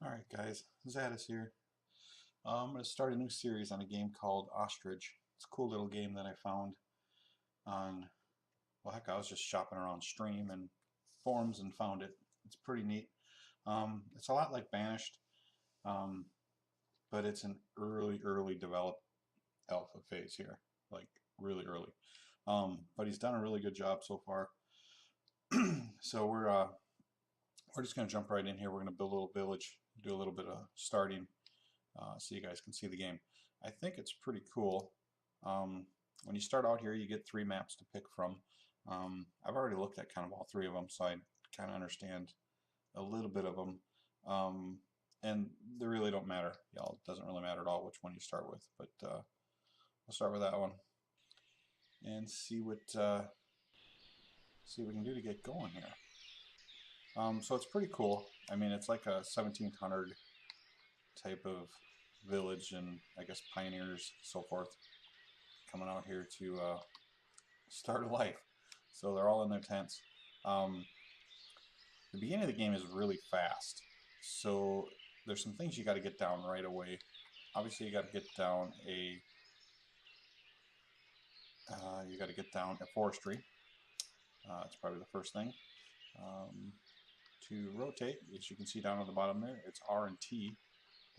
Alright guys, Zadis here. I'm going to start a new series on a game called Ostrich. It's a cool little game that I found on, well heck, I was just shopping around Stream and forums and found it. It's pretty neat. It's a lot like Banished, um, but it's an early developed alpha phase here, like really early. But he's done a really good job so far. So we're just going to jump right in here. We're going to build a little village, do a little bit of starting. So you guys can see the game. I think it's pretty cool. When you start out here, you get 3 maps to pick from. I've already looked at kind of all 3 of them, so I kind of understand a little bit of them. And they really don't matter. Y'all, it doesn't really matter at all which one you start with. But we'll start with that one and see what we can do to get going here. So it's pretty cool. I mean, it's like a 1700 type of village, and I guess pioneers, so forth, coming out here to start a life. So they're all in their tents. The beginning of the game is really fast, so there's some things you got to get down right away. Obviously, you got to get down a forestry. That's probably the first thing. To rotate, as you can see down at the bottom there, it's R and T.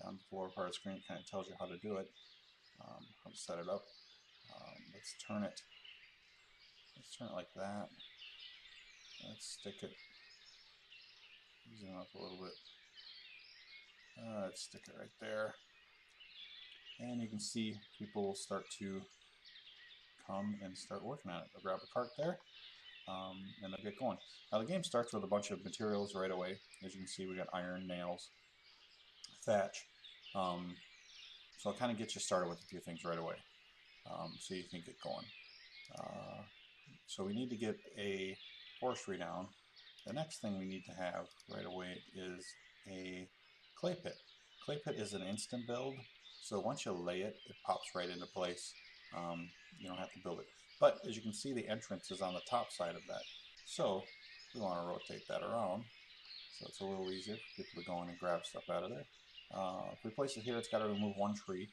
Down the lower part of the screen, it kind of tells you how to do it, how to set it up. Let's turn it like that. Let's stick it, zoom up a little bit. Let's stick it right there. And you can see people will start to come and start working on it. They'll grab a cart there, and they'll get going. Now the game starts with a bunch of materials right away. As you can see, we got iron, nails, thatch. So I'll kind of get you started with a few things right away, so you can get going. So we need to get a forestry down. The next thing we need to have right away is a clay pit. Clay pit is an instant build, so once you lay it, it pops right into place. You don't have to build it. But as you can see, the entrance is on the top side of that. So we want to rotate that around so it's a little easier for people to go in and grab stuff out of there. If we place it here, it's got to remove 1 tree,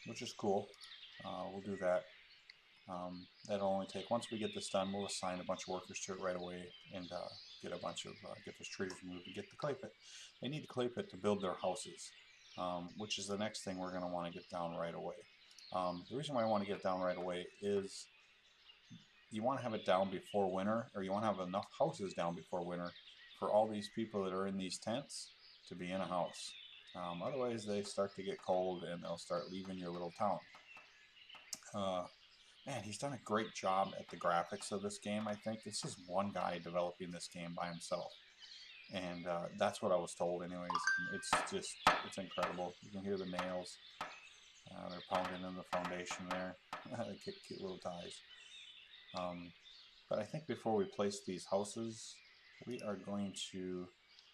which is cool. We'll do that. That'll only take, once we get this done, we'll assign a bunch of workers to it right away and get those trees removed and get the clay pit. They need the clay pit to build their houses, which is the next thing we're going to want to get down right away. The reason why I want to get it down right away is you want to have it down before winter, or you want to have enough houses down before winter for all these people that are in these tents to be in a house. Otherwise they start to get cold and they'll start leaving your little town. Man, he's done a great job at the graphics of this game. I think this is one guy developing this game by himself, and that's what I was told anyways. It's incredible. You can hear the nails. They're pounding in the foundation there. They get cute little ties. But I think before we place these houses, we are going to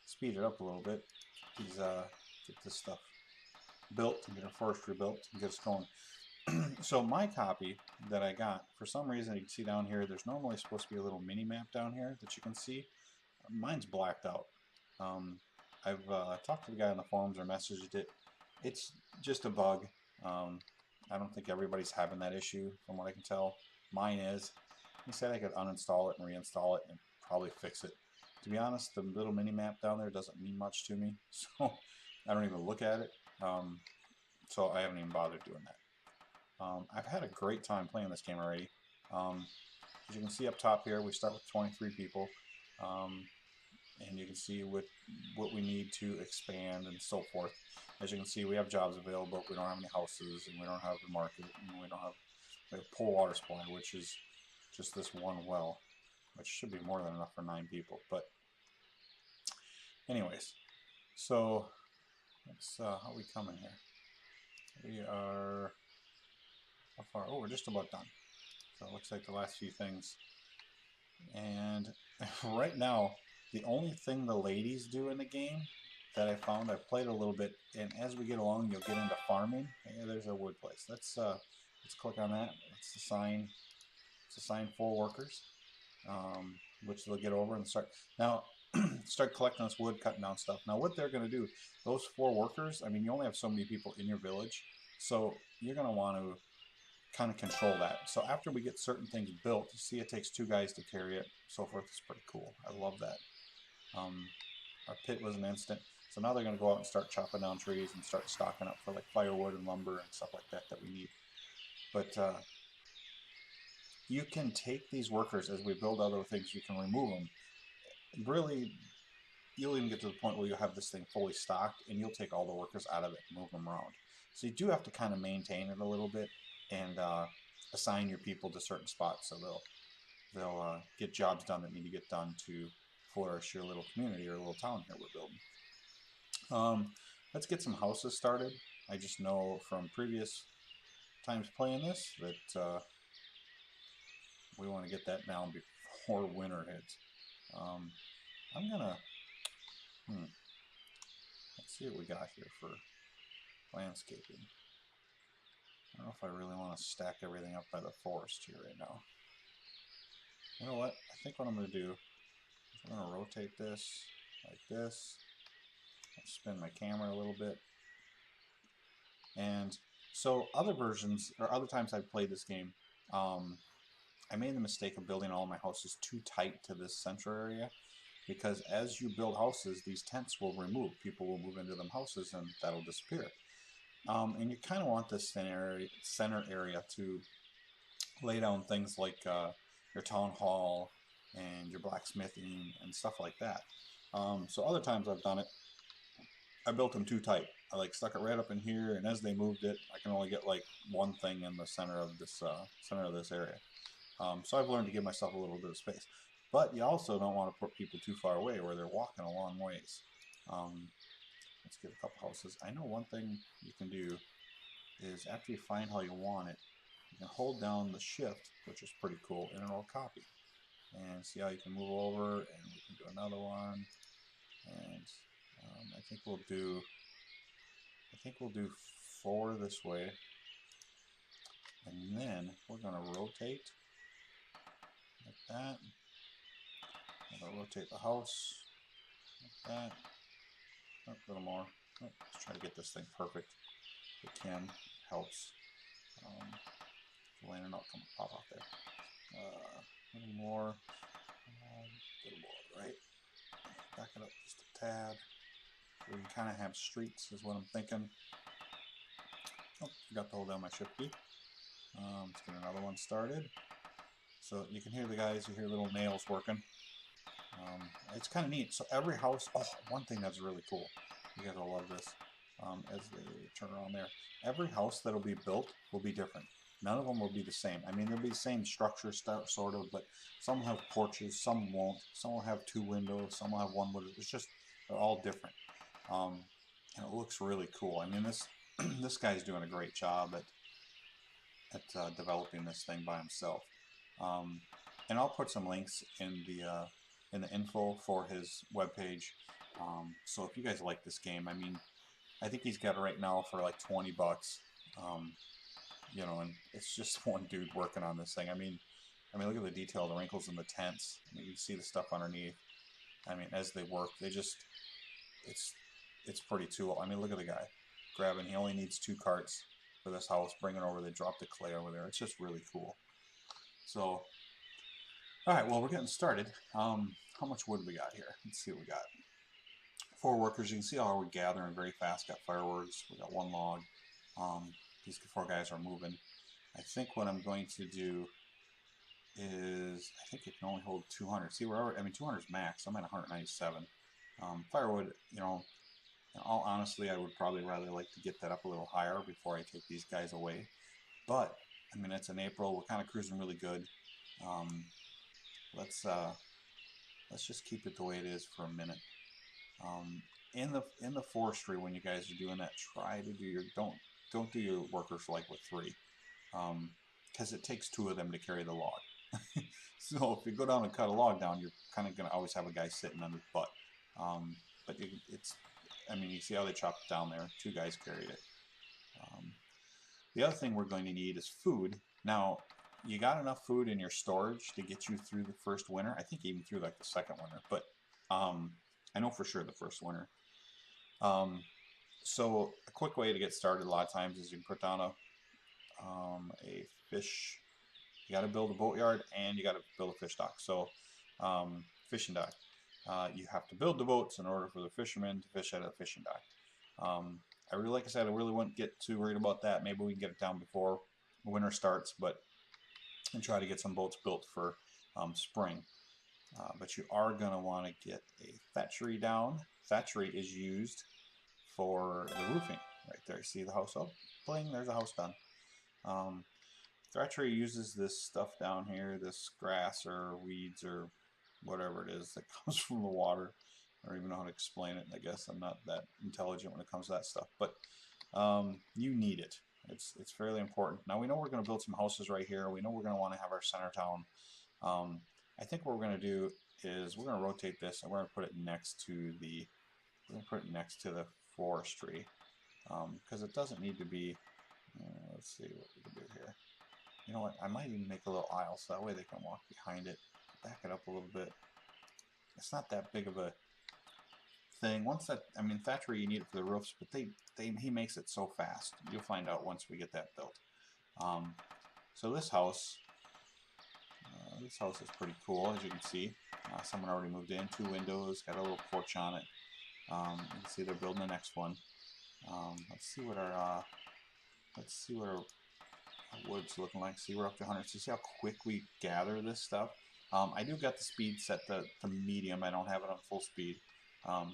speed it up a little bit. Get this stuff built and get our forestry built and get us going. So my copy that I got, for some reason, you can see down here, there's normally supposed to be a little mini map down here that you can see. Mine's blacked out. I've talked to the guy on the forums or messaged it. It's just a bug. I don't think everybody's having that issue from what I can tell. Mine is. He said I could uninstall it and reinstall it and probably fix it. To be honest, the little mini map down there doesn't mean much to me, so I don't even look at it. So I haven't even bothered doing that. I've had a great time playing this game already. As you can see up top here, we start with 23 people. And you can see what we need to expand and so forth. As you can see, we have jobs available, but we don't have any houses, and we don't have a market, and we have pool water supply, which is just this one well, which should be more than enough for 9 people. But anyways, so let's how are we coming here? We are, how far? Oh, we're just about done. So it looks like the last few things. And right now, the only thing the ladies do in the game that I found, I've played a little bit, and as we get along, you'll get into farming. Hey, there's our wood place. Let's click on that. Let's assign 4 workers, which they'll get over and start. Now, start collecting this wood, cutting down stuff. Now what they're going to do, those 4 workers, I mean, you only have so many people in your village, so you're going to want to kind of control that. So after we get certain things built, you see it takes 2 guys to carry it, so forth. It's pretty cool. I love that. Our pit was an instant. So now they're going to go out and start chopping down trees and start stocking up for like firewood and lumber and stuff like that that we need. But you can take these workers as we build other things, you can remove them. Really, you'll even get to the point where you'll have this thing fully stocked and you'll take all the workers out of it and move them around. So you do have to kind of maintain it a little bit and assign your people to certain spots so they'll get jobs done that need to get done to flourish your little community or little town here we're building. Let's get some houses started. I just know from previous times playing this that we want to get that down before winter hits. I'm gonna let's see what we got here for landscaping. I don't know if I really want to stack everything up by the forest here right now. You know what? I think what I'm going to do is I'm going to rotate this like this. I'll spin my camera a little bit. And so other versions, or other times I've played this game, I made the mistake of building all my houses too tight to this central area. Because as you build houses, these tents will remove. People will move into them houses and that'll disappear. And you kind of want this center area to lay down things like your town hall and your blacksmithing and stuff like that. So other times I've done it, I built them too tight. I like stuck it right up in here, and as they moved it, I can only get like one thing in the center of this area. So I've learned to give myself a little bit of space. But you also don't want to put people too far away where they're walking a long ways. Let's get a couple houses. I know one thing you can do is after you find how you want it, you can hold down the shift, which is pretty cool, and it'll copy. And see how you can move over, and we can do another one. And I think we'll do 4 this way, and then we're going to rotate like that. I'm going to rotate the house like that. Oh, a little more. Oh, let's try to get this thing perfect. If it can, helps. Landing out, come pop out there. A little more, right? Back it up just a tad. We can kind of have streets, is what I'm thinking. Oh, forgot to hold down my shift key. Let's get another one started. So you can hear the guys, you hear little nails working. It's kind of neat. So every house, one thing that's really cool, you guys will love this, as they turn around there. Every house that'll be built will be different. None of them will be the same. I mean, they'll be the same structure, sort of, but some will have porches, some won't. Some will have 2 windows, some will have 1 window. It's just, they're all different. And it looks really cool. I mean, this this guy's doing a great job at developing this thing by himself. And I'll put some links in the info for his webpage. So if you guys like this game, I mean, I think he's got it right now for like $20. You know, and it's just one dude working on this thing. I mean, look at the detail, the wrinkles in the tents. I mean, you can see the stuff underneath. I mean, as they work, they just, it's pretty cool. I mean, look at the guy grabbing. He only needs 2 carts for this house, bringing over. They drop the clay over there. It's just really cool. So, all right, well, we're getting started. How much wood we got here? Let's see what we got. 4 workers. You can see how we're gathering very fast. Got fireworks. We got 1 log. These 4 guys are moving. I think what I'm going to do is, I think it can only hold 200. See, we're already, I mean, 200 is max. I'm at 197. Firewood, you know, in all honesty, I would probably rather like to get that up a little higher before I take these guys away. But, I mean, it's in April. We're kind of cruising really good. Let's just keep it the way it is for a minute. In the forestry, when you guys are doing that, try to do your, don't do your workers like with 3, because it takes 2 of them to carry the log. So if you go down and cut a log down, you're kind of going to always have a guy sitting on his butt. But it's, I mean, you see how they chopped it down there. 2 guys carried it. The other thing we're going to need is food. Now, you got enough food in your storage to get you through the first winter. I think even through like the second winter. But I know for sure the first winter. So a quick way to get started a lot of times is you can put down a fish. You got to build a boatyard and you got to build a fish dock. So fishing dock. You have to build the boats in order for the fishermen to fish at a fishing dock. I really, like I said, I really wouldn't get too worried about that. Maybe we can get it down before winter starts, and try to get some boats built for spring. But you are going to want to get a thatchery down. Thatchery is used for the roofing. Right there, you see the house up? Bling, there's a house done. Thatchery uses this stuff down here, this grass or weeds or whatever it is that comes from the water. I don't even know how to explain it. I guess I'm not that intelligent when it comes to that stuff, but you need it. It's fairly important. Now we know we're going to build some houses right here. We know we're going to want to have our center town. I think what we're going to do is we're going to rotate this and we're going to put it next to the forestry because it doesn't need to be. Let's see what we can do here. You know what? I might even make a little aisle so that way they can walk behind it. Back it up a little bit. It's not that big of a thing. Once that, I mean, thatchery you need it for the roofs, but he makes it so fast. You'll find out once we get that built. So this house is pretty cool, as you can see. Someone already moved in. 2 windows, got a little porch on it. You can see they're building the next one. Let's see what our wood's looking like. See, we're up to 100. So see how quick we gather this stuff. I do got the speed set to medium. I don't have it on full speed. I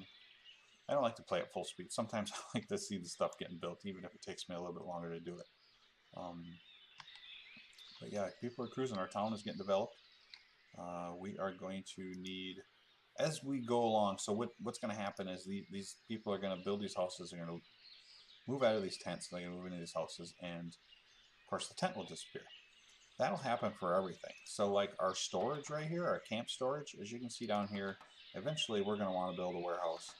don't like to play at full speed. Sometimes I like to see the stuff getting built, even if it takes me a little bit longer to do it. But yeah, people are cruising. Our town is getting developed. We are going to need, as we go along, so what's going to happen is these people are going to build these houses. They're going to move out of these tents. They're going to move into these houses. And, of course, the tent will disappear. That'll happen for everything. So like our storage right here, our camp storage, as you can see down here, eventually we're going to want to build a warehouse.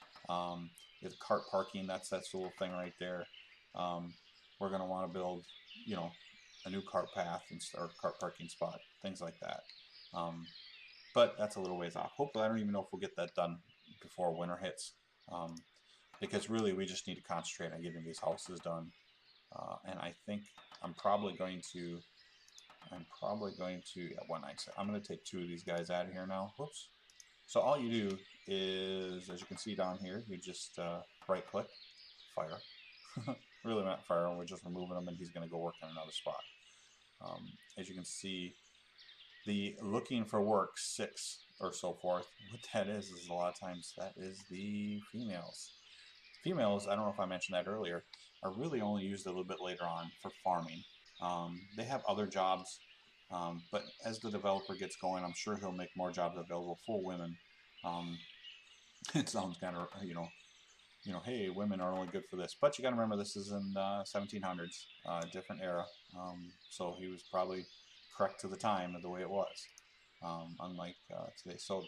With cart parking, that's the little thing right there. We're going to want to build, you know, a new cart path or cart parking spot, things like that. But that's a little ways off. Hopefully, I don't even know if we'll get that done before winter hits, because really we just need to concentrate on getting these houses done. And I think I'm probably going to, yeah, one night. I'm going to take 2 of these guys out of here now. Whoops. So all you do is, as you can see down here, you just right click, fire. Really not fire, we're just removing him and he's going to go work in another spot. As you can see, the looking for work 6 or so forth, what that is a lot of times that is the females. Females, I don't know if I mentioned that earlier, are really only used a little bit later on for farming. They have other jobs, but as the developer gets going, I'm sure he'll make more jobs available for women. It sounds kind of, hey, women are only good for this. But you got to remember, this is in 1700s, different era. So he was probably correct to the time of the way it was, unlike today. So,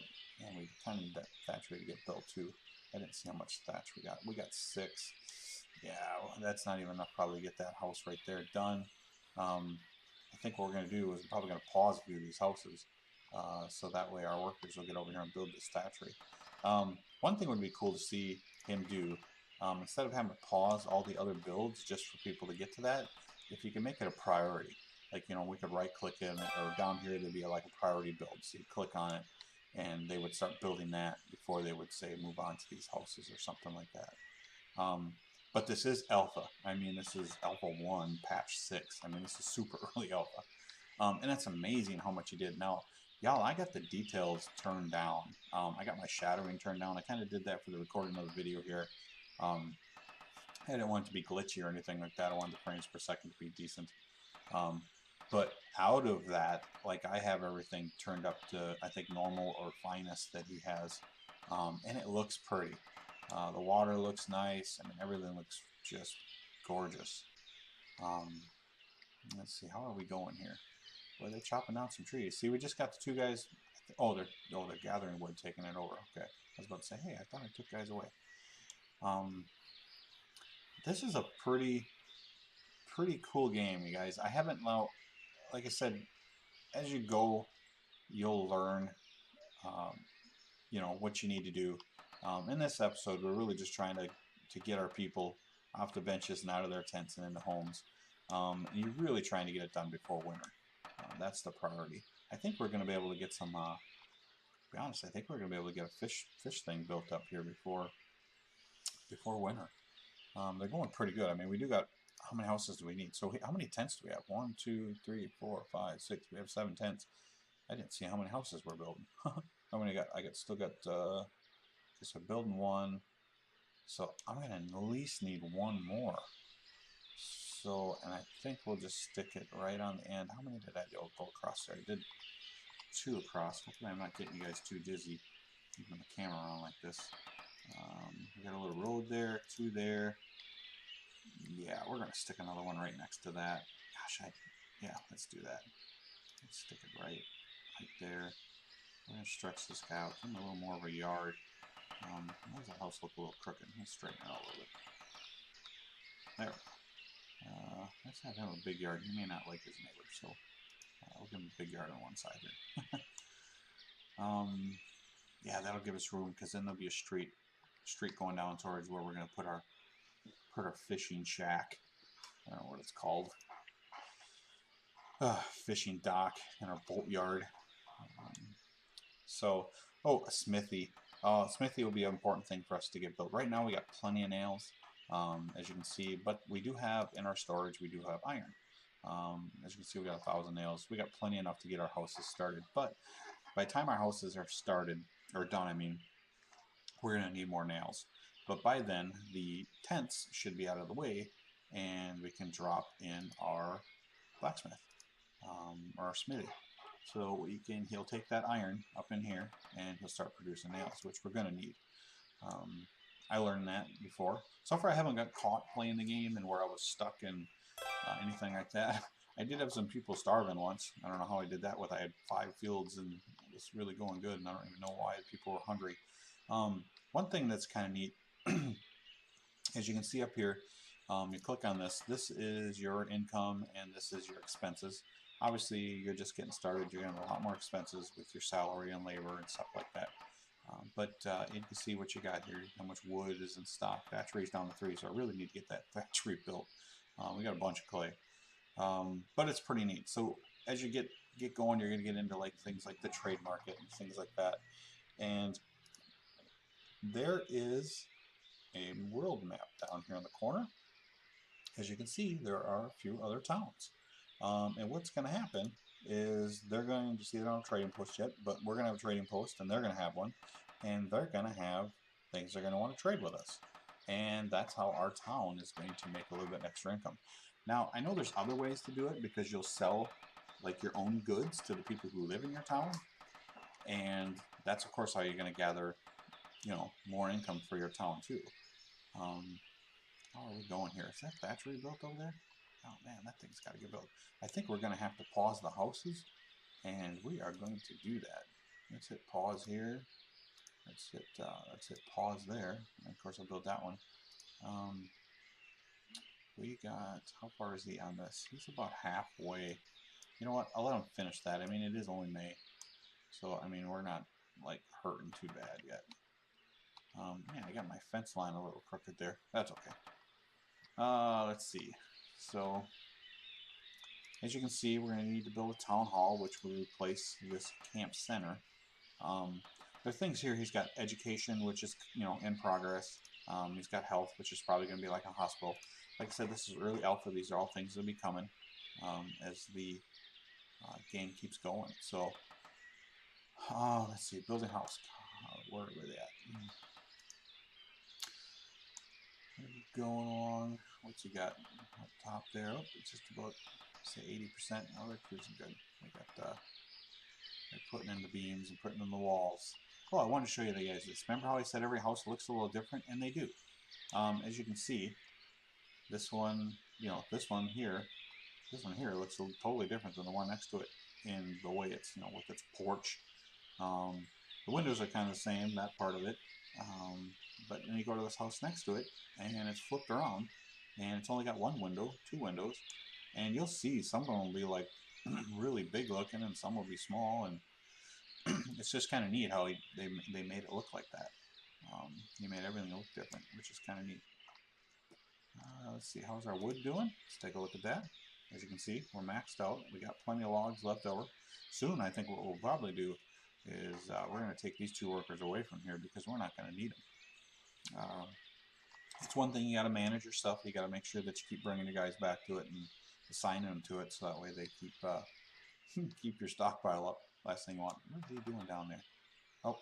and we kind of need that thatchery to get built too. I didn't see how much thatch we got. We got 6. Yeah, well, that's not even enough probably to get that house right there done. I think what we're going to do is we're probably going to pause a few of these houses, so that way our workers will get over here and build this thatchery. One thing would be cool to see him do, instead of having to pause all the other builds just for people to get to that, if you can make it a priority. Like, we could right click in it, or down here there'd be like a priority build. So you click on it and they would start building that before they would say move on to these houses or something like that. But this is alpha. I mean, this is alpha 1, patch 6. I mean, this is super early alpha. And that's amazing how much he did. Now, y'all, I got the details turned down. I got my shadowing turned down. I kind of did that for the recording of the video here. I didn't want it to be glitchy or anything like that. I wanted the frames per second to be decent. But out of that, like, I have everything turned up to, I think, normal or finest that he has. And it looks pretty. The water looks nice. I mean, everything looks just gorgeous. Let's see, how are we going here? Well, they're chopping down some trees. See, we just got the 2 guys. Oh, they're gathering wood, taking it over. Okay, I was about to say, hey, I thought I took guys away. This is a pretty cool game, you guys. I haven't now, like I said, as you go, you'll learn you know, what you need to do. In this episode, we're really just trying to get our people off the benches and out of their tents and into homes. And you're really trying to get it done before winter. That's the priority. I think we're going to be able to get some, to be honest, I think we're going to be able to get a fish thing built up here before winter. They're going pretty good. I mean, we do got, how many houses do we need? So how many tents do we have? 1, 2, 3, 4, 5, 6. We have 7 tents. I didn't see how many houses we're building. How many still got, so building 1. So I'm going to at least need 1 more. So, and I think we'll just stick it right on the end. How many did I go across there? I did 2 across. Hopefully I'm not getting you guys too dizzy keeping the camera on like this. We got a little road there, 2 there. Yeah, we're going to stick another one right next to that. Gosh, yeah, let's do that. Let's stick it right there. We're going to stretch this guy out, give him a little more of a yard. Why does the house look a little crooked? Let's straighten it out a little bit. There. Let's have him a big yard. He may not like his neighbor, so we'll give him a big yard on one side here. Yeah, that'll give us room, because then there'll be a street going down towards where we're going to put our fishing shack. I don't know what it's called. Fishing dock and our boat yard. A smithy. Smithy will be an important thing for us to get built. Right now we got plenty of nails, as you can see, but we do have, in our storage, we do have iron. As you can see, we got 1,000 nails. We got plenty enough to get our houses started, but by the time our houses are started, or done, I mean, we're going to need more nails. But by then, the tents should be out of the way, and we can drop in our blacksmith, or our smithy. So he'll take that iron up in here, and he'll start producing nails, which we're going to need. I learned that before. So far I haven't got caught playing the game and where I was stuck in anything like that. I did have some people starving once. I don't know how I did that I had 5 fields and it was really going good, and I don't even know why people were hungry. One thing that's kind of neat, as you can see up here, you click on this. This is your income and this is your expenses. Obviously, you're just getting started. You're going to have a lot more expenses with your salary and labor and stuff like that. But you can see what you got here, how much wood is in stock. Thatchery's down to 3, so I really need to get that thatchery built. We got a bunch of clay, but it's pretty neat. So as you get going, you're going to get into like things like the trade market and things like that. And there is a world map down here in the corner. As you can see, there are a few other towns. And what's going to happen is they're going to see they don't have a trading post yet, but we're going to have a trading post and they're going to have one. And they're going to have things they're going to want to trade with us. And that's how our town is going to make a little bit extra income. Now, I know there's other ways to do it, because you'll sell like your own goods to the people who live in your town. And that's, of course, how you're going to gather, you know, more income for your town too. How are we going here? Is that thatchery built over there? Oh man, that thing's got to get built. I think we're going to have to pause the houses, and we are going to do that. Let's hit pause here. Let's hit pause there. And of course, I'll build that one. We got, how far is he on this? He's about halfway. You know what? I'll let him finish that. I mean, it is only May, so I mean, we're not like hurting too bad yet. Man, I got my fence line a little crooked there. That's okay. Let's see. So, as you can see, we're going to need to build a town hall, which will replace this camp center. There are things here. He's got education, which is, you know, in progress. He's got health, which is probably going to be like a hospital. Like I said, this is early alpha. These are all things that will be coming as the game keeps going. So, let's see. Building house. Where are they at? Going along. What's he got up top there? Oh, it's just about, say, 80%. Oh, they're cruising good. We got they're putting in the beams and putting in the walls. Oh, I wanted to show you guys this. Remember how I said every house looks a little different? And they do. As you can see, this one, you know, this one here looks totally different than the one next to it in the way it's, you know, with its porch. The windows are kind of the same, that part of it. But then you go to this house next to it, and it's flipped around, and it's only got 1 window, 2 windows, and you'll see some of them will be like really big looking, and some will be small, and it's just kind of neat how they made it look like that. He made everything look different, which is kind of neat. Let's see, how's our wood doing? Let's take a look at that. As you can see, we're maxed out. We got plenty of logs left over. Soon, I think what we'll probably do is we're going to take these 2 workers away from here because we're not going to need them. It's one thing, you got to manage your stuff. You got to make sure that you keep bringing your guys back to it and assigning them to it, so that way they keep keep your stockpile up. Last thing you want. What is he doing down there? Oh,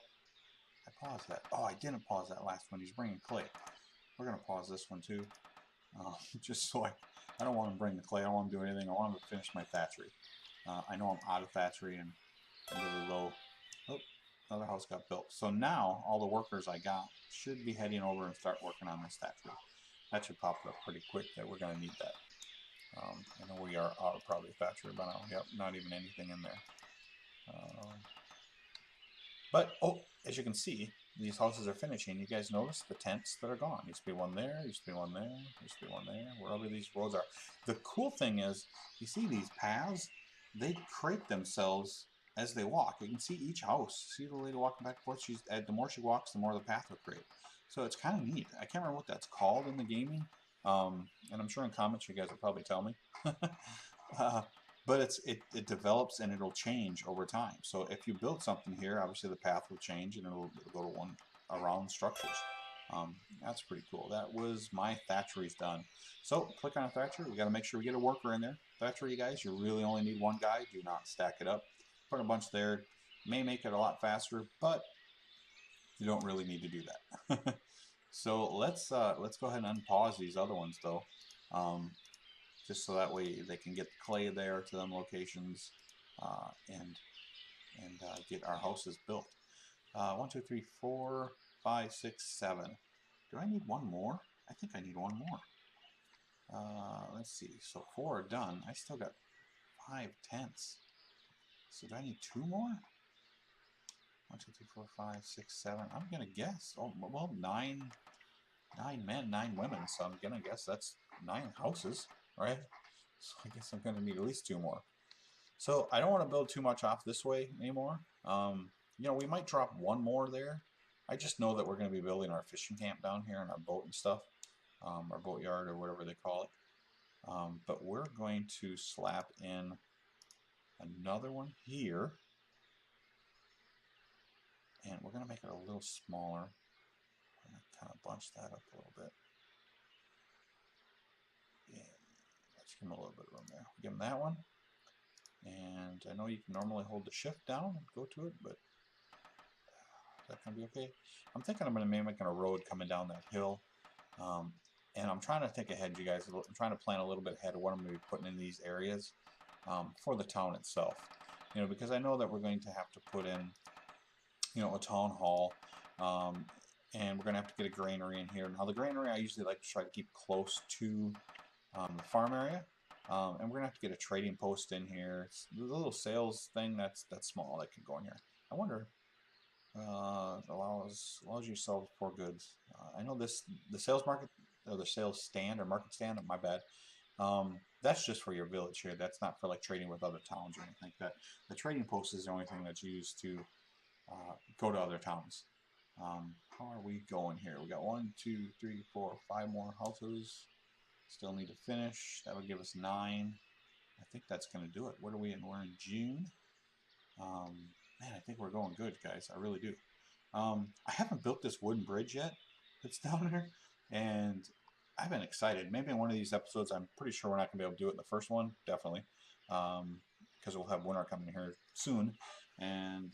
I paused that. Oh, I didn't pause that last one. He's bringing clay. We're going to pause this one too. Just so I don't want to bring the clay. I don't want to do anything. I want to finish my thatchery. I know I'm out of thatchery and really low. Oh, another house got built. So now all the workers I got should be heading over and start working on this thatchery. That should pop up pretty quick that we're going to need that. I know we are out of probably thatchery by now. Yep, not even anything in there. But, oh, as you can see, these houses are finishing. You guys notice the tents that are gone. Used to be one there, used to be one there, used to be one there, wherever these roads are. The cool thing is, you see these paths, they create themselves as they walk. You can see each house. See the lady walking back and forth? The more she walks, the more the path will create. So it's kind of neat. I can't remember what that's called in the gaming. And I'm sure in comments you guys will probably tell me. But it develops and it'll change over time. So if you build something here, obviously the path will change and it'll go to one around structures. That's pretty cool. That was my thatchery's done. So click on a thatchery. We got to make sure we get a worker in there. Thatchery, you guys, you really only need 1 guy. Do not stack it up. Put a bunch there. May make it a lot faster, but you don't really need to do that. So let's go ahead and unpause these other ones though. Just so that way they can get the clay there to them locations and get our houses built. 1, 2, 3, 4, 5, 6, 7. Do I need 1 more? I think I need 1 more. Let's see. So 4 are done. I still got 5 tents. So do I need 2 more? 1, 2, 3, 4, 5, 6, 7. I'm gonna guess. Oh well, 9 men, 9 women. So I'm gonna guess that's 9 houses. Right? So I guess I'm going to need at least 2 more. So I don't want to build too much off this way anymore. You know, we might drop 1 more there. I just know that we're going to be building our fishing camp down here and our boat and stuff. Our boat yard or whatever they call it. But we're going to slap in another one here. And we're going to make it a little smaller. I'm going to kind of bunch that up a little bit. Give him a little bit of room there. Give him that one. And I know you can normally hold the shift down and go to it, but is that going to be okay? I'm thinking I'm going to be making a road coming down that hill. And I'm trying to think ahead, you guys. I'm trying to plan a little bit ahead of what I'm going to be putting in these areas for the town itself. You know, because I know that we're going to have to put in, you know, a town hall. And we're going to have to get a granary in here. Now, the granary I usually like to try to keep close to the farm area, and we're gonna have to get a trading post in here. It's the little sales thing that's small that can go in here. I wonder allows you to sell 4 goods. I know the sales market or the sales stand or market stand. My bad. That's just for your village here. That's not for like trading with other towns or anything like that. The trading post is the only thing that's used to go to other towns. How are we going here? We got 1, 2, 3, 4, 5 more houses. Still need to finish. That'll give us 9. I think that's going to do it. What are we in? We're in June. Man, I think we're going good, guys. I really do. I haven't built this wooden bridge yet that's down there, and I've been excited. Maybe in one of these episodes, I'm pretty sure we're not going to be able to do it in the first one, definitely, because we'll have winter coming here soon. And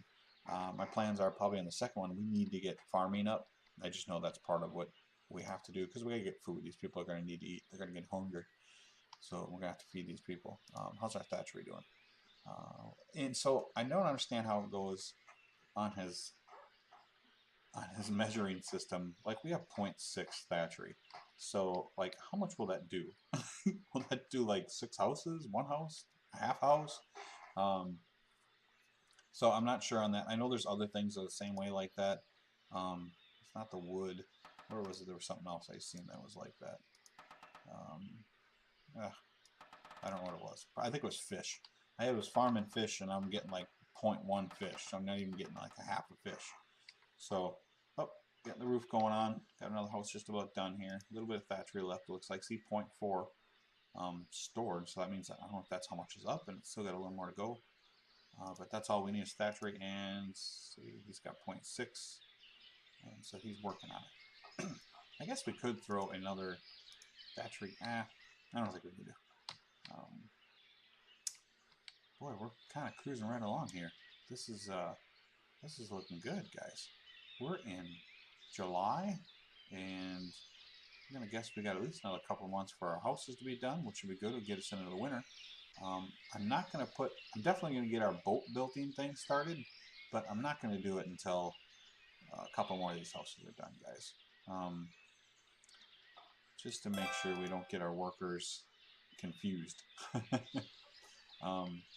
my plans are probably in the second one, we need to get farming up. I just know that's part of what we have to do because we gotta get food. These people are gonna need to eat. They're gonna get hungry, so we're gonna have to feed these people. How's our thatchery doing? And so I don't understand how it goes on his measuring system. Like we have 0.6 thatchery, so like how much will that do? Will that do like 6 houses, 1 house, a half house? So I'm not sure on that. I know there's other things that are the same way like that. It's not the wood. Where was it? There was something else I seen that was like that. I don't know what it was. I think it was fish. I was farming fish, and I'm getting like 0.1 fish. So I'm not even getting like a half a fish. So, oh, got the roof going on. Got another house just about done here. A little bit of thatchery left, it looks like. See, 0.4 stored. So that means, I don't know if that's how much is up, and it's still got a little more to go. But that's all we need is thatchery, and see, he's got 0.6. And so he's working on it. I guess we could throw another thatchery. I don't think we can do. Boy, we're kind of cruising right along here. This is looking good, guys. We're in July, and I'm gonna guess we got at least another couple months for our houses to be done, which would be good. It'll get us into the winter. I'm definitely gonna get our boat building thing started, but I'm not gonna do it until a couple more of these houses are done, guys. Just to make sure we don't get our workers confused.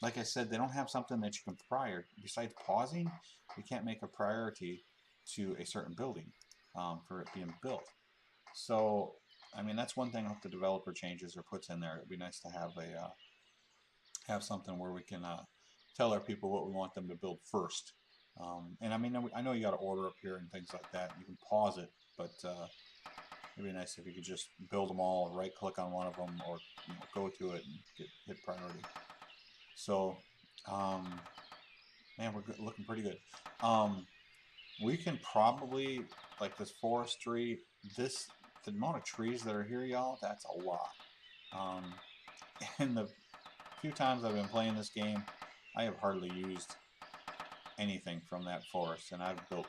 Like I said, they don't have something that you can prior. Besides pausing, you can't make a priority to a certain building for it being built. So, I mean, that's one thing I hope the developer changes or puts in there. It'd be nice to have have something where we can tell our people what we want them to build first. And I mean, I know you got to order up here and things like that. You can pause it, but it'd be nice if you could just build them all, right-click on one of them, or go to it and hit priority. So, man, we're looking pretty good. We can probably, like this forestry, the amount of trees that are here, y'all, that's a lot. And the few times I've been playing this game, I have hardly used anything from that forest, and I've built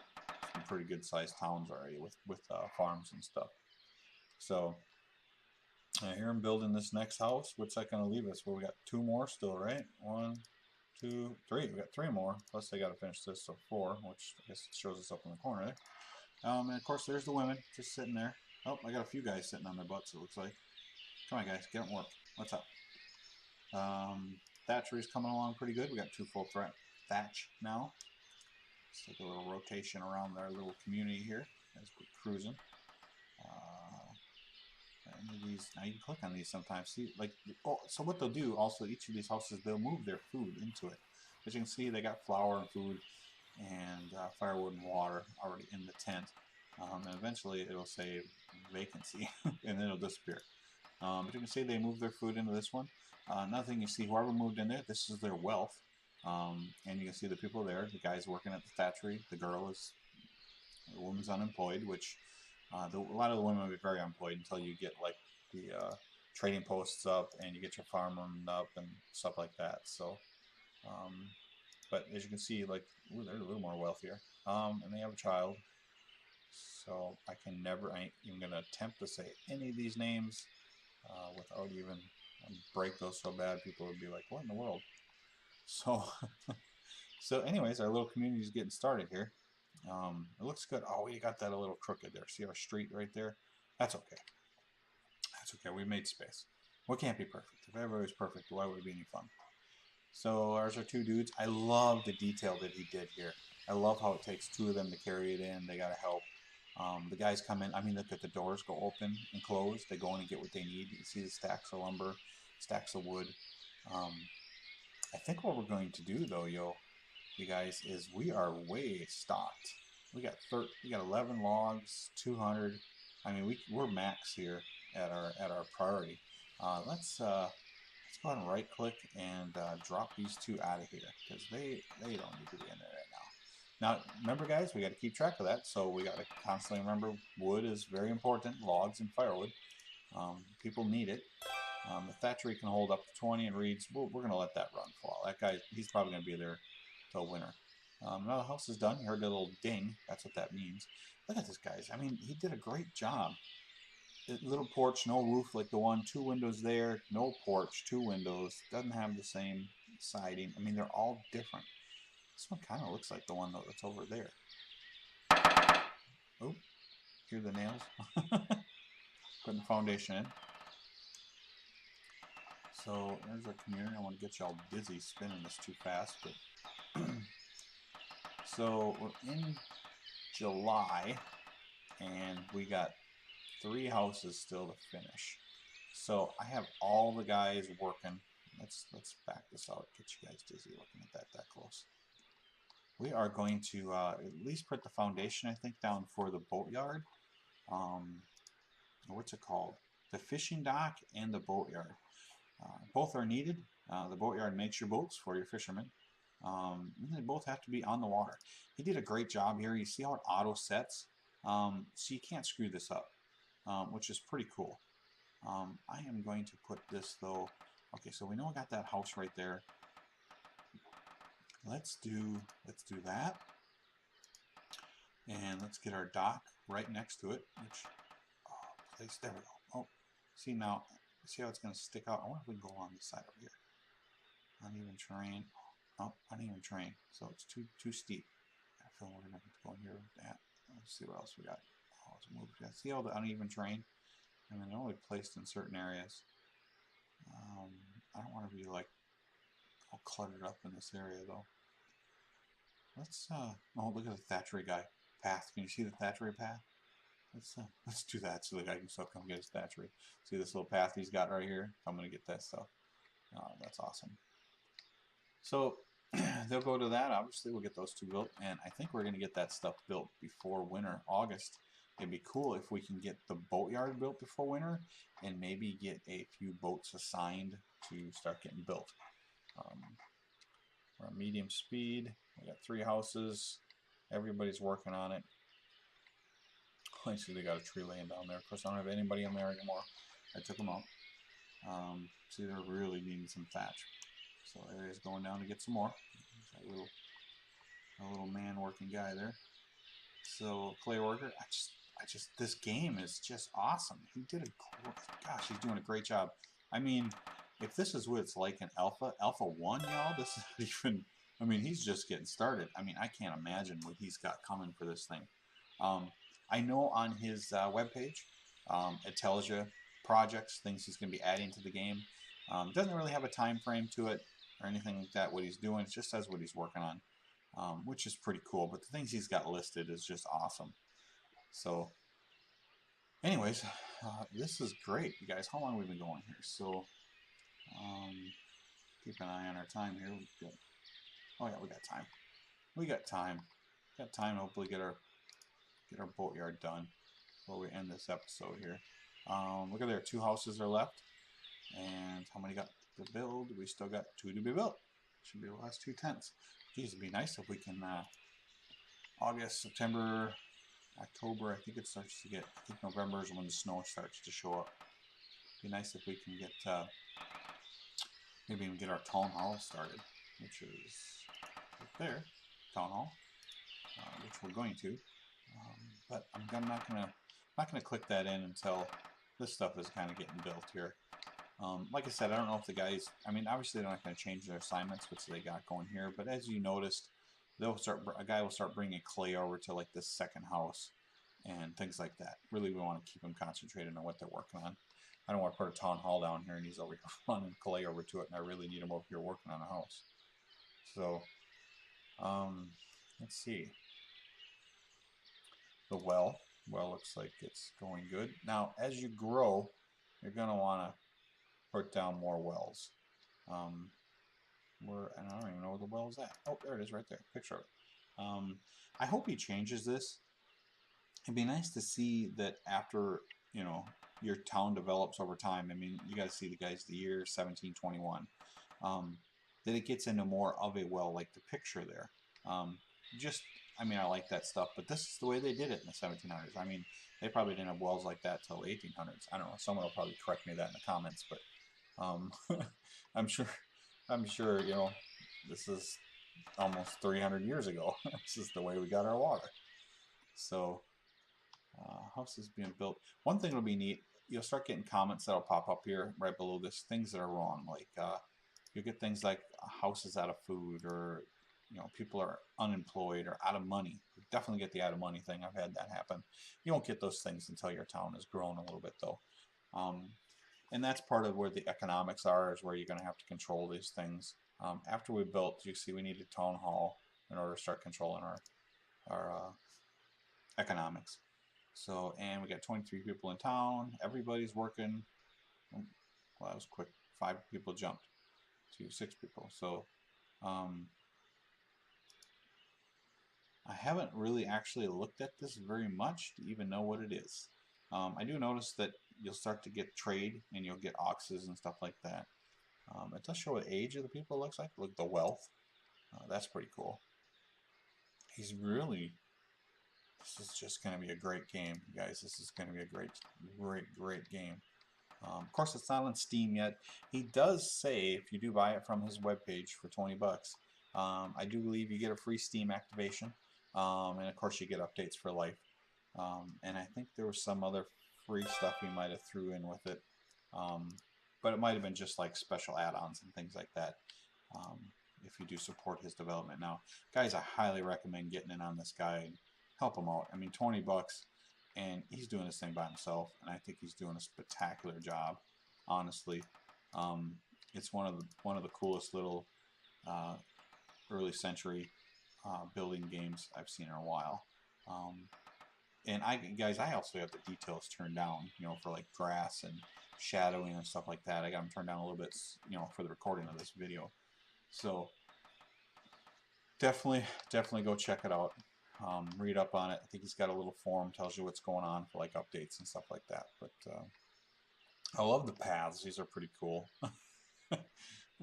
some pretty good sized towns already with farms and stuff. So here I'm building this next house. What's that going to leave us? Well, we got 2 more still, right? 1, 2, 3. We got 3 more. Plus I got to finish this, so 4, which I guess shows us up in the corner there. And of course there's the women just sitting there. Oh, I got a few guys sitting on their butts, it looks like. Come on, guys, get them work. What's up? Thatchery's coming along pretty good. We got 2 full thatch now. Let's take a little rotation around our little community here as we're cruising. Now you can click on these sometimes. See, like, so what they'll do also, each of these houses, they'll move their food into it. As you can see, they got flour and food and firewood and water already in the tent. And eventually it'll say vacancy and then it'll disappear. But you can see they moved their food into this one. Another thing you see, whoever moved in there, this is their wealth. And you can see the people there, the guy's working at the thatchery, the woman's unemployed, which a lot of the women will be very unemployed until you get like the trading posts up and you get your farm up and stuff like that. So, but as you can see, like, ooh, they're a little more wealthier. And they have a child. So I ain't even going to attempt to say any of these names without even break those so bad people would be like, what in the world? So, so anyways, our little community is getting started here. It looks good. Oh, we got that a little crooked there. See our street right there? That's okay. That's okay. We made space. We can't be perfect. If everybody was perfect, why would it be any fun? So there's our 2 dudes. I love the detail that he did here. I love how it takes 2 of them to carry it in. They got to help. The guys come in. I mean, look at the doors go open and close. They go in and get what they need. You see the stacks of lumber, stacks of wood. I think what we're going to do, though, you guys, is we are way stocked. We got 11 logs, 200. I mean, we're max here at our priority. Let's go ahead and right click and drop these 2 out of here because they don't need to be in there right now. Now, remember, guys, we got to keep track of that. So we got to constantly remember wood is very important. Logs and firewood. People need it. The thatchery can hold up to 20 and reeds. We're going to let that run for a while. That guy, he's probably going to be there till winter. Now the house is done. You heard that little ding. That's what that means. Look at this, guys. I mean, he did a great job. Little porch, no roof like the one. 2 windows there. No porch, 2 windows. Doesn't have the same siding. I mean, they're all different. This one kind of looks like the one that's over there. Oh, hear the nails? Putting the foundation in. So there's our community. I want to get y'all dizzy spinning this too fast, but so we're in July and we got 3 houses still to finish. So I have all the guys working. Let's back this out. Get you guys dizzy looking at that close. we are going to at least put the foundation, I think, down for the boatyard. What's it called? The fishing dock and the boatyard. Both are needed. The boatyard makes your boats for your fishermen. They both have to be on the water. He did a great job here. You see how it auto sets? So you can't screw this up, which is pretty cool. I am going to put this though. Okay, so we know I got that house right there. Let's do that, and let's get our dock right next to it. Which place? There we go. Oh, see now. See how it's going to stick out? I wonder if we can go along this side over here. Uneven terrain. Oh, uneven terrain. So it's too steep. I feel we're going to have to go in here with that. Let's see what else we got. Oh, let's move that. See all the uneven terrain? I mean, they're only placed in certain areas. I don't want to be like all cluttered up in this area though. Let's oh, look at the thatchery guy path. Can you see the thatchery path? Let's do that so the guy can still come get his thatchery. See this little path he's got right here? I'm gonna get that stuff. That's awesome. So they'll go to that. Obviously, we'll get those two built, and I think we're gonna get that stuff built before winter, August. It'd be cool if we can get the boatyard built before winter, and maybe get a few boats assigned to start getting built. We're at medium speed. We got 3 houses. Everybody's working on it. I see they got a tree laying down there. Of course, I don't have anybody in there anymore. I took them out. See, they're really needing some thatch. So Area's going down to get some more. There's that little man working guy there. So clay worker, this game is just awesome. He did gosh, he's doing a great job. I mean, if this is what it's like in Alpha 1, y'all, this is not even, I mean, he's just getting started. I mean, I can't imagine what he's got coming for this thing. I know on his webpage, it tells you projects, things he's going to be adding to the game. It doesn't really have a time frame to it or anything like that, what he's doing. It just says what he's working on, which is pretty cool. But the things he's got listed is just awesome. So anyways, this is great, you guys. How long have we been going here? So keep an eye on our time here. Oh yeah, we got time. We got time. Got time to hopefully get our boatyard done before we end this episode here. Look at there, 2 houses are left. And how many got to build? We still got 2 to be built. Should be the last 2 tents. Geez, it'd be nice if we can August, September, October, I think it starts to get, I think November is when the snow starts to show up. It'd be nice if we can get, maybe even get our town hall started, which is right there, town hall, which we're going to. But I'm not gonna click that in until this stuff is kind of getting built here. Like I said, I don't know if the guys, I mean, obviously they're not going to change their assignments, which they got going here, but as you noticed, a guy will start bringing clay over to like this second house and things like that. Really, we want to keep them concentrated on what they're working on. I don't want to put a town hall down here and he's over here running clay over to it, and I really need him over here working on a house. So, let's see. The well looks like it's going good. Now, as you grow, you're going to want to put down more wells. And I don't even know where the well is at. Oh, there it is right there. Picture of it. I hope he changes this. It'd be nice to see that after, you know, your town develops over time. I mean, you got to see the guys, the year 1721. That it gets into more of a well, like the picture there. I mean, I like that stuff, but this is the way they did it in the 1700s. I mean, they probably didn't have wells like that till the 1800s. I don't know. Someone will probably correct me that in the comments, but I'm sure, you know, this is almost 300 years ago. This is the way we got our water. So, houses being built. One thing that'll be neat, you'll start getting comments that'll pop up here right below this, things that are wrong. Like, you'll get things like houses out of food, or, you know, people are unemployed or out of money. You definitely get the out of money thing. I've had that happen. You won't get those things until your town has grown a little bit, though. And that's part of where the economics are, is where you're going to have to control these things. After we built, you see we need a town hall in order to start controlling our economics. So, and we got 23 people in town. Everybody's working. Well, that was quick. 5 people jumped to 6 people. So, I haven't really actually looked at this very much to even know what it is. I do notice that you'll start to get trade and you'll get oxes and stuff like that. It does show what age of the people looks like. Look, the wealth. That's pretty cool. He's really... This is just going to be a great game, guys. This is going to be a great game. Of course, it's not on Steam yet. He does say if you do buy it from his webpage for 20 bucks, I do believe you get a free Steam activation, and of course you get updates for life. And I think there was some other free stuff he might have threw in with it, but it might have been just like special add-ons and things like that. If you do support his development. Now, guys, I highly recommend getting in on this guy and help him out. I mean, 20 bucks. And he's doing this thing by himself, and I think he's doing a spectacular job. Honestly, it's one of the coolest little early century building games I've seen in a while. And guys, I also have the details turned down, you know, for like grass and shadowing and stuff like that. I got them turned down a little bit, you know, for the recording of this video. So definitely go check it out. Read up on it. I think he's got a little forum, tells you what's going on for like updates and stuff like that. But I love the paths. These are pretty cool.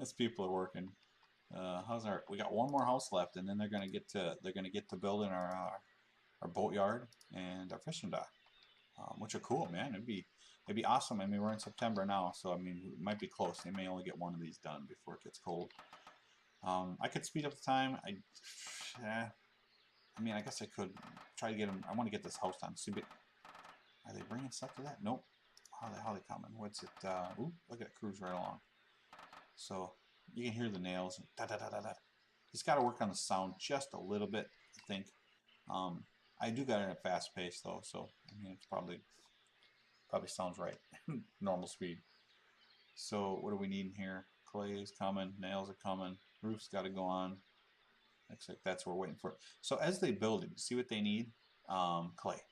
As people are working. We got one more house left, and then they're gonna get to building our boatyard and our fishing dock, which are cool, man. It'd be awesome. I mean, we're in September now, so I mean, we might be close. They may only get one of these done before it gets cold. I could speed up the time. I mean, I guess I could try to get them. I want to get this house done. See, but are they bringing stuff to that? Nope. How the hell are they coming? What's it? Ooh, look at it cruise right along. So you can hear the nails. Da da da da da. He's got to work on the sound just a little bit, I think. I do got it at a fast pace though, so I mean, it's probably sounds right. Normal speed. So what do we need in here? Clay is coming. Nails are coming. Roof's got to go on. Looks like that's what we're waiting for. So as they build it, see what they need? Clay.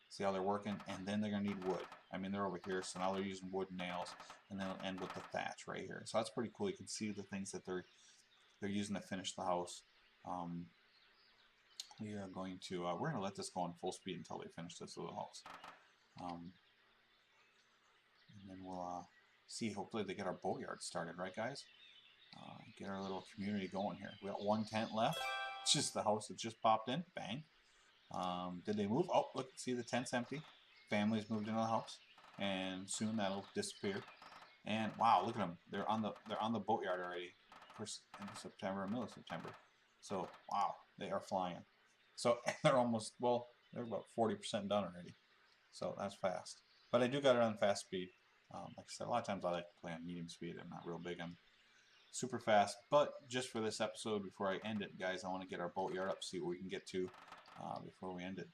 See how they're working? And then they're going to need wood. I mean, they're over here, so now they're using wood and nails, and then it'll end with the thatch right here. So that's pretty cool. You can see the things that they're using to finish the house. We are going to we're going to let this go on full speed until they finish this little house. And then we'll see. Hopefully they get our boatyard started, right, guys? Get our little community going here. We got one tent left. It's just the house that just popped in. Bang. Did they move? Oh, look, see the tent's empty. Families moved into the house, and soon that'll disappear. And wow, look at them. They're on the boatyard already. Of course, in September, middle of September. So wow, they are flying. So they're almost, well, they're about 40% done already. So that's fast. But I do got it on fast speed. Like I said, a lot of times I like to play on medium speed. I'm not real big on super fast, but just for this episode, before I end it, guys, I want to get our boatyard up, see what we can get to before we end it.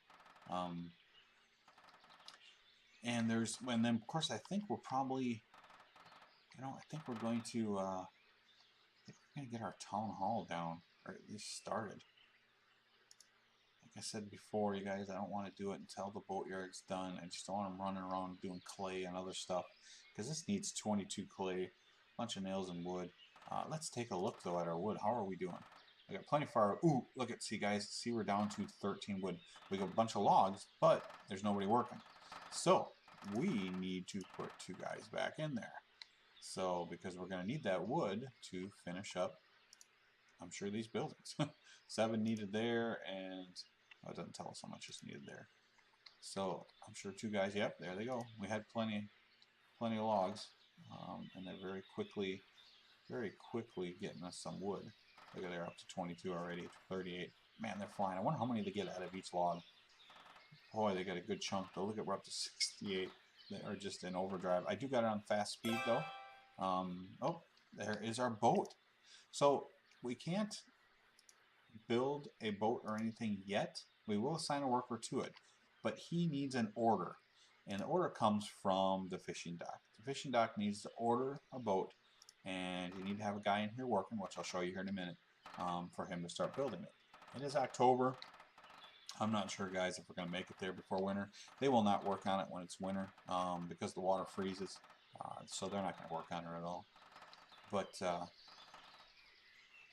And then of course I think we're probably, you know, I think we're going to get our town hall down, or at least started. Like I said before, you guys, I don't want to do it until the boatyard's done. I just don't want them running around doing clay and other stuff, because this needs 22 clay, a bunch of nails and wood. Let's take a look though at our wood. How are we doing? I got plenty far. Ooh, look at, see guys, see we're down to 13 wood. We got a bunch of logs, but there's nobody working. So we need to put 2 guys back in there. So because we're going to need that wood to finish up, I'm sure, these buildings. 7 needed there, and it doesn't tell us how much is needed there. So I'm sure 2 guys. Yep, there they go. We had plenty of logs, and they're very quickly getting us some wood. Look at, they're up to 22 already, 38. Man, they're flying. I wonder how many they get out of each log. Boy, they got a good chunk though. Look at, we're up to 68. They are just in overdrive. I do got it on fast speed though. Oh, there is our boat. So we can't build a boat or anything yet. We will assign a worker to it, but he needs an order, and the order comes from the fishing dock. The fishing dock needs to order a boat, and you need to have a guy in here working, which I'll show you here in a minute, for him to start building it. It is October. I'm not sure, guys, if we're going to make it there before winter. They will not work on it when it's winter, because the water freezes, so they're not going to work on it at all. But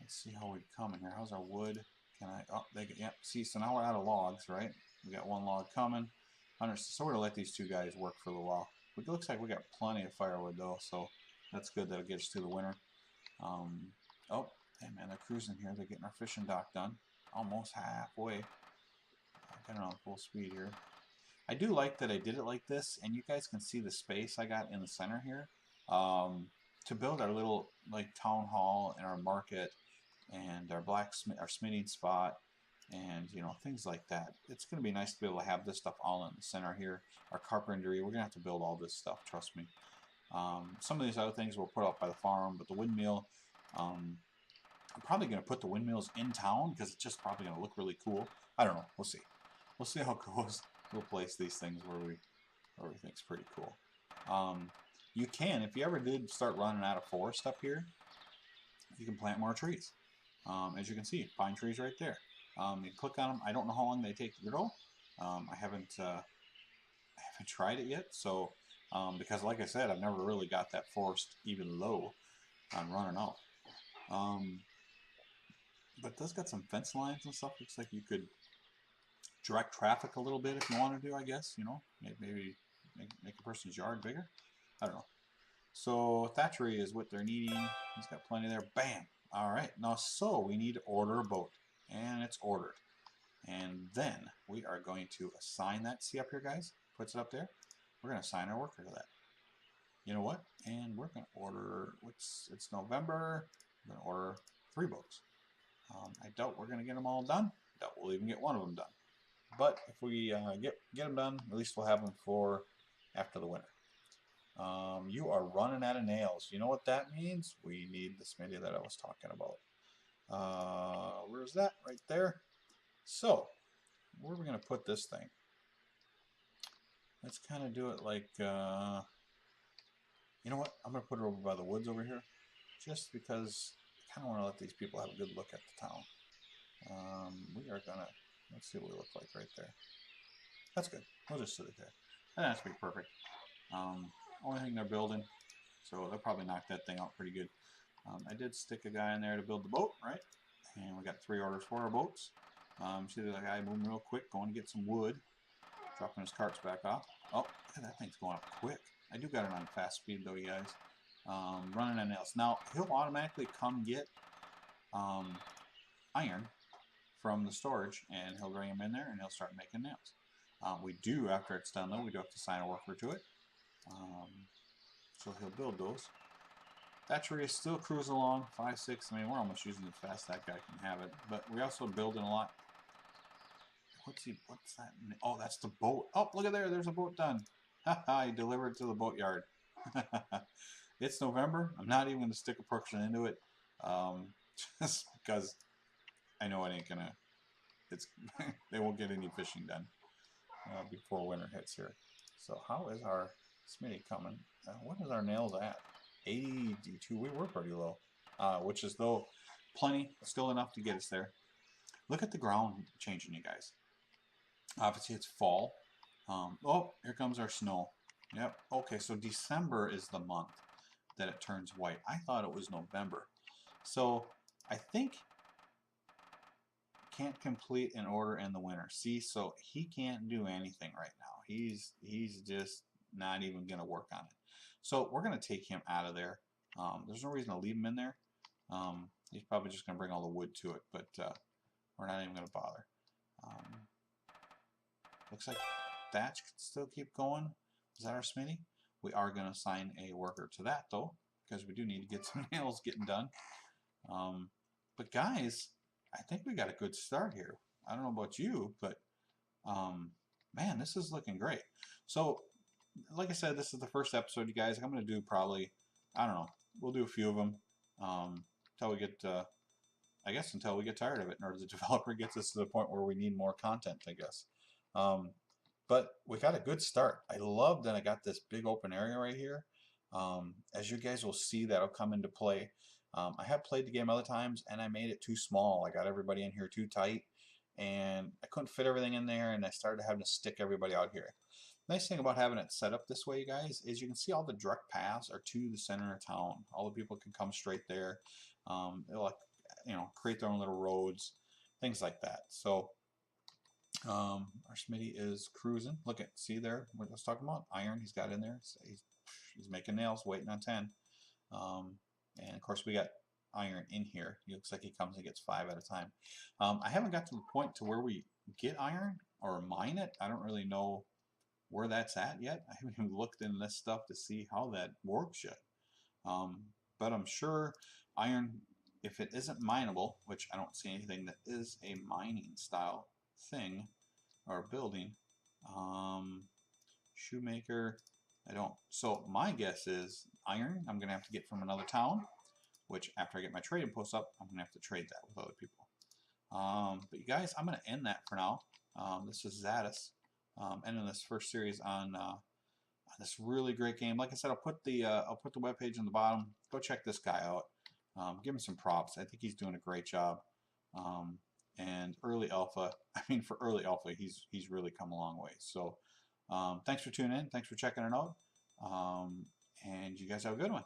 let's see how we come in here. How's our wood? Can I? Oh, they get. Yep. See, so now we're out of logs, right? We got one log coming. So we're gonna let these two guys work for a little while. It looks like we got plenty of firewood though, so that's good. That'll get us through the winter. Oh, hey man, they're cruising here. They're getting our fishing dock done. Almost halfway. I got it on full speed here. I do like that I did it like this, and you guys can see the space I got in the center here to build our little like town hall and our market and our blacksmith, our smithing spot, and you know, things like that. It's going to be nice to be able to have this stuff all in the center here. Our carpentry, we're going to have to build all this stuff, trust me. Some of these other things we'll put up by the farm, but the windmill, I'm probably going to put the windmills in town because it's just probably going to look really cool. I don't know. We'll see. We'll see how it goes. We'll place these things where we think's pretty cool. You can, if you ever did start running out of forest up here, you can plant more trees. As you can see, pine trees right there. You click on them. I don't know how long they take to grow. I haven't tried it yet. So because like I said, I've never really got that forest even low on running out. But it does got some fence lines and stuff. Looks like you could direct traffic a little bit if you want to do, I guess. You know, maybe make a person's yard bigger. I don't know. So thatchery is what they're needing. He's got plenty there. Bam. All right. Now, so we need to order a boat, and it's ordered. And then we are going to assign that. See up here, guys? Puts it up there. We're going to assign our worker to that. You know what? And we're going to order. It's November. We're going to order 3 boats. I doubt we're going to get them all done. I doubt we'll even get one of them done. But if we get them done, at least we'll have them for after the winter. You are running out of nails. You know what that means? We need the smithy that I was talking about. Where's that? Right there. So, where are we going to put this thing? Let's kind of do it like, you know what? I'm going to put it over by the woods over here. Just because I kind of want to let these people have a good look at the town. We are going to, let's see what we look like right there. That's good. We'll just sit it there. That has to be perfect. Only thing they're building, so they'll probably knock that thing out pretty good. I did stick a guy in there to build the boat, right? And we got 3 orders for our boats. See the guy moving real quick, going to get some wood, dropping his carts back off. Oh, that thing's going up quick. I do got it on fast speed though, you guys. Running on nails. Now he'll automatically come get iron from the storage, and he'll bring them in there, and he'll start making nails. We do, after it's done though, we do have to assign a worker to it. So he'll build those. Thatchery is still cruising along, 5, 6. I mean, we're almost using it as fast as that guy can have it. But we're also building a lot. What's that? Oh, that's the boat. Oh, look at there. There's a boat done. Haha, he delivered to the boatyard. It's November. I'm not even going to stick a person into it. Just because I know it ain't going to. They won't get any fishing done before winter hits here. So how is our smithy coming? What is our nails at? 82. We were pretty low, which is though plenty, still enough to get us there. Look at the ground changing, you guys. Obviously it's fall. Oh, here comes our snow. Yep. Okay, so December is the month that it turns white. I thought it was November. So I think can't complete an order in the winter. See, so he can't do anything right now. He's just not even going to work on it. So we're going to take him out of there. There's no reason to leave him in there. He's probably just going to bring all the wood to it, but we're not even going to bother. Looks like that can still keep going. Is that our smithy? We are going to assign a worker to that though, because we do need to get some nails getting done. But guys, I think we got a good start here. I don't know about you, but man, this is looking great. So, like I said, this is the first episode, you guys. I'm going to do probably, I don't know, we'll do a few of them until we get, I guess, until we get tired of it, or the developer gets us to the point where we need more content, I guess. But we got a good start. I love that I got this big open area right here. As you guys will see, that'll come into play. I have played the game other times, and I made it too small. I got everybody in here too tight, and I couldn't fit everything in there, and I started having to stick everybody out here. Nice thing about having it set up this way, you guys, is you can see all the direct paths are to the center of town. All the people can come straight there. They'll, like, you know, create their own little roads, things like that. So our Smitty is cruising. Look at, see there what I was talking about? Iron he's got in there. So he's making nails, waiting on 10. And of course we got iron in here. He looks like he comes and gets 5 at a time. I haven't got to the point to where we get iron or mine it. I don't really know where that's at yet. I haven't even looked in this stuff to see how that works yet. But I'm sure iron, if it isn't mineable, which I don't see anything that is a mining style thing or building, shoemaker, I don't. So my guess is iron I'm going to have to get from another town, which after I get my trading post up, I'm going to have to trade that with other people. But you guys, I'm going to end that for now. This is Zadis, ending this first series on this really great game. Like I said, I'll put the webpage in the bottom. Go check this guy out. Give him some props. I think he's doing a great job. And early alpha, I mean, for early alpha, he's really come a long way. So thanks for tuning in. Thanks for checking it out. And you guys have a good one.